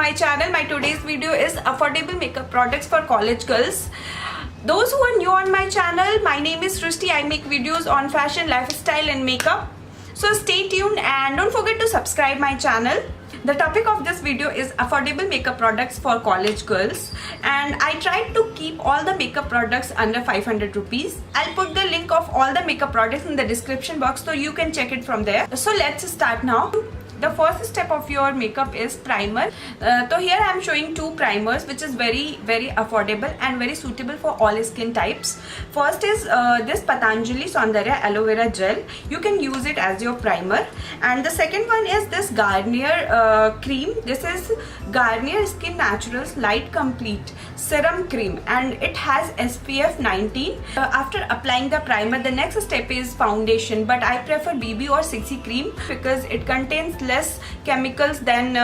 my channel. My today's video is affordable makeup products for college girls. Those who are new on my channel, my name is Srishti. I make videos on fashion, lifestyle and makeup. So stay tuned and don't forget to subscribe my channel. The topic of this video is affordable makeup products for college girls, and I tried to keep all the makeup products under 500 rupees. I'll put the link of all the makeup products in the description box so you can check it from there. So let's start now. The first step of your makeup is primer. So here I am showing two primers which is very affordable and very suitable for all skin types. First is this Patanjali Saundarya Aloe Vera Gel. You can use it as your primer. And the second one is this Garnier cream. This is Garnier Skin Naturals Light Complete Serum Cream and it has SPF 19. After applying the primer, the next step is foundation, but I prefer BB or CC cream because it contains less chemicals than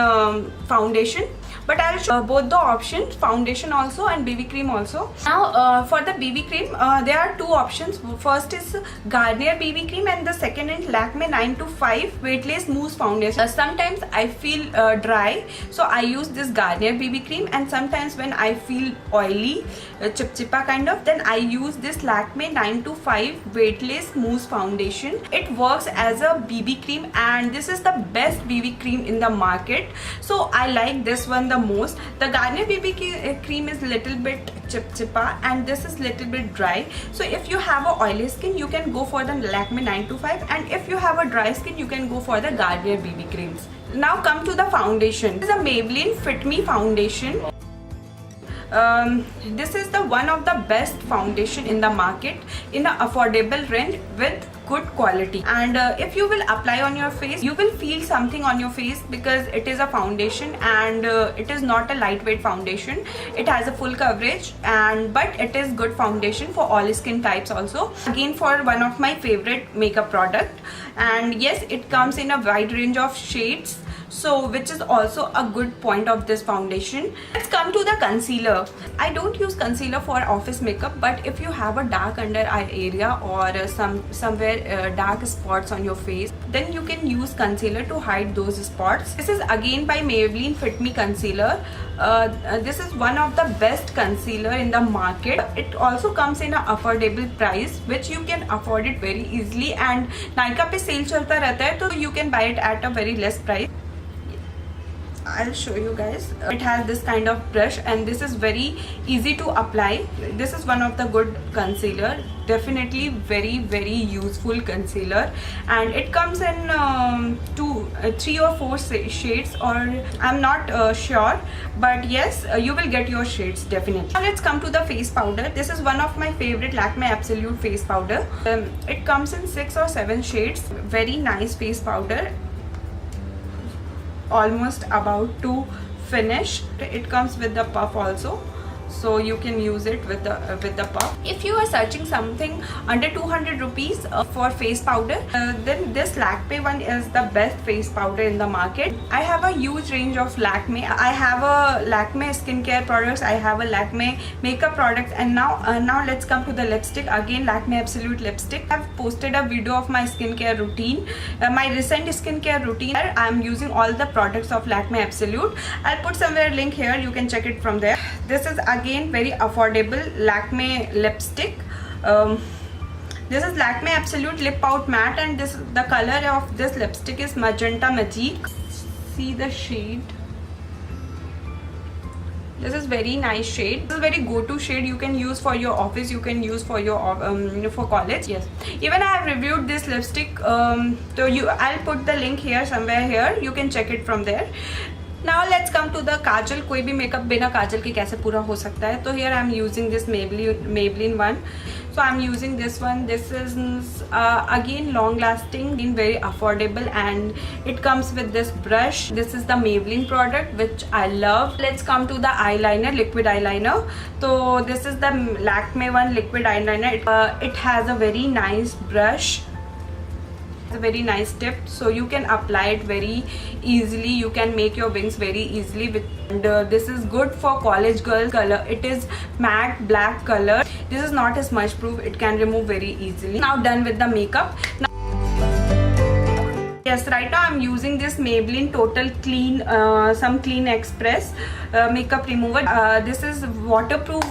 foundation. But I'll show both the options, foundation also and BB cream also. Now for the BB cream, there are two options. First is Garnier BB cream and the second is Lakme 925 Weightless Mousse Foundation. Sometimes I feel dry, so I use this Garnier BB cream, and sometimes when I feel oily, chipchipa kind of, then I use this Lakme 925 Weightless Mousse Foundation. It works as a BB cream and this is the best BB cream in the market. So I like this one the most. The Garnier BB cream is little bit chipchipa and this is little bit dry. So if you have a oily skin, you can go for the Lakme 925, and if you have a dry skin, you can go for the Garnier BB creams. Now come to the foundation. This is a Maybelline Fit Me foundation. This is the one of the best foundation in the market in an affordable range with good quality, and if you will apply on your face, you will feel something on your face because it is a foundation and it is not a lightweight foundation. It has a full coverage, and but it is good foundation for all skin types also. Again, for one of my favorite makeup product, and yes, it comes in a wide range of shades, so which is also a good point of this foundation. Let's come to the concealer. I don't use concealer for office makeup, but if you have a dark under eye area or somewhere dark spots on your face, then you can use concealer to hide those spots. This is again by Maybelline Fit Me concealer. This is one of the best concealer in the market. It also comes in an affordable price which you can afford it very easily, and Nykaa पे sale चलता रहता है, so you can buy it at a very less price. I'll show you guys. It has this kind of brush and this is very easy to apply. This is one of the good concealer, definitely very useful concealer, and it comes in 3 or 4 shades, or I'm not sure, but yes, you will get your shades definitely. Now let's come to the face powder. This is one of my favorite Lakme Absolute face powder. It comes in 6 or 7 shades. Very nice face powder, almost about to finish. It comes with the puff also, so you can use it with the puff. If you are searching something under 200 rupees for face powder, then this Lakme one is the best face powder in the market. I have a huge range of Lakme. I have a Lakme skincare products, I have a Lakme makeup products, and now let's come to the lipstick. Again, Lakme Absolute lipstick. I've posted a video of my skincare routine, my recent skincare routine. I'm using all the products of Lakme Absolute. I'll put somewhere link here, you can check it from there. This is again very affordable Lakme lipstick. This is Lakme Absolute Lip Out Matte, and the color of this lipstick is Magenta Magique. See the shade. This is very nice shade. This is very go-to shade. You can use for your office, you can use for your for college. Yes, even I have reviewed this lipstick, so I'll put the link here somewhere here, you can check it from there. Now let's come to the kajal. कोई भी makeup बिना काजल के कैसे पूरा हो सकता है? तो here I am using this Maybelline one. So I am using this one. This is again long lasting, very affordable, and it comes with this brush. This is the Maybelline product which I love. Let's come to the eyeliner, liquid eyeliner. So this is the Lakme one liquid eyeliner. It has a very nice brush. A very nice tip, so you can apply it very easily. You can make your wings very easily with, and this is good for college girls. Color, it is matte black color. This is not a smudge proof, it can remove very easily. Now done with the makeup. Yes, right now I'm using this Maybelline Total Clean, some Clean Express makeup remover. This is waterproof.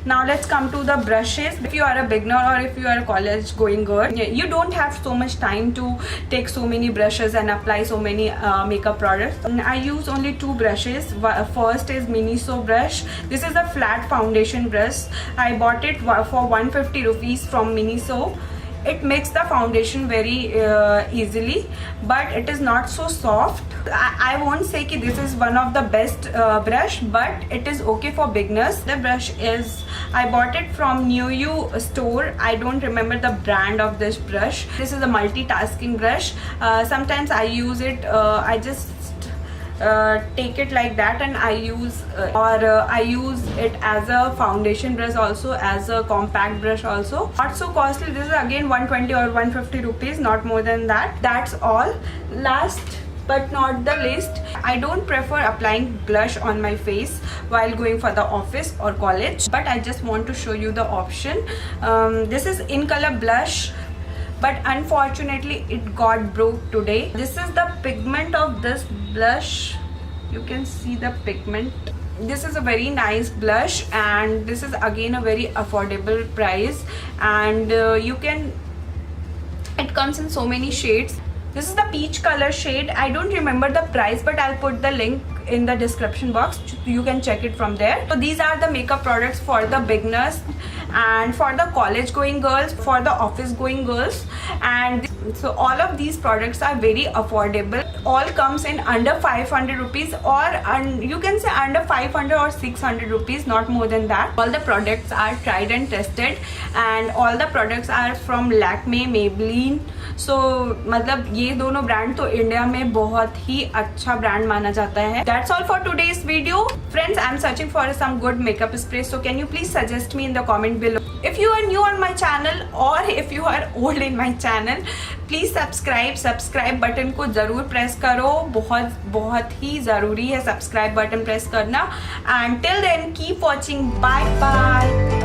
Now let's come to the brushes. If you are a beginner or if you are a college going girl, you don't have so much time to take so many brushes and apply so many makeup products. I use only 2 brushes. First is Miniso brush. This is a flat foundation brush. I bought it for 150 rupees from Miniso. It makes the foundation very easily, but it is not so soft. I won't say that this is one of the best brush, but it is okay for beginners. The brush is, I bought it from New You store. I don't remember the brand of this brush. This is a multitasking brush. Sometimes I use it, I just take it like that and I use I use it as a foundation brush also, as a compact brush also. Not so costly. This is again 120 or 150 rupees, not more than that. That's all. Last but not the least, I don't prefer applying blush on my face while going for the office or college, but I just want to show you the option. This is In Color blush, but unfortunately it got broke today. This is the pigment of this blush. You can see the pigment. This is a very nice blush and this is again a very affordable price, and it comes in so many shades. This is the peach color shade. I don't remember the price, but I'll put the link in the description box. You can check it from there. So these are the makeup products for the beginners and for the college going girls, for the office going girls, and so all of these products are very affordable. All comes in under 500 rupees, or you can say under 500 or 600 rupees, not more than that. All the products are tried and tested, and all the products are from Lakme, Maybelline. So मतलब ये दोनों brand तो India में बहुत ही अच्छा brand माना जाता है. That's all for today's video. Friends, I'm searching for some good makeup sprays. So can you please suggest me in the comment below? If you are new on my channel or if you are old in my channel, please subscribe button को ज़रूर press करो. बहुत ही ज़रूरी है subscribe button press करना. And till then, keep watching. Bye bye.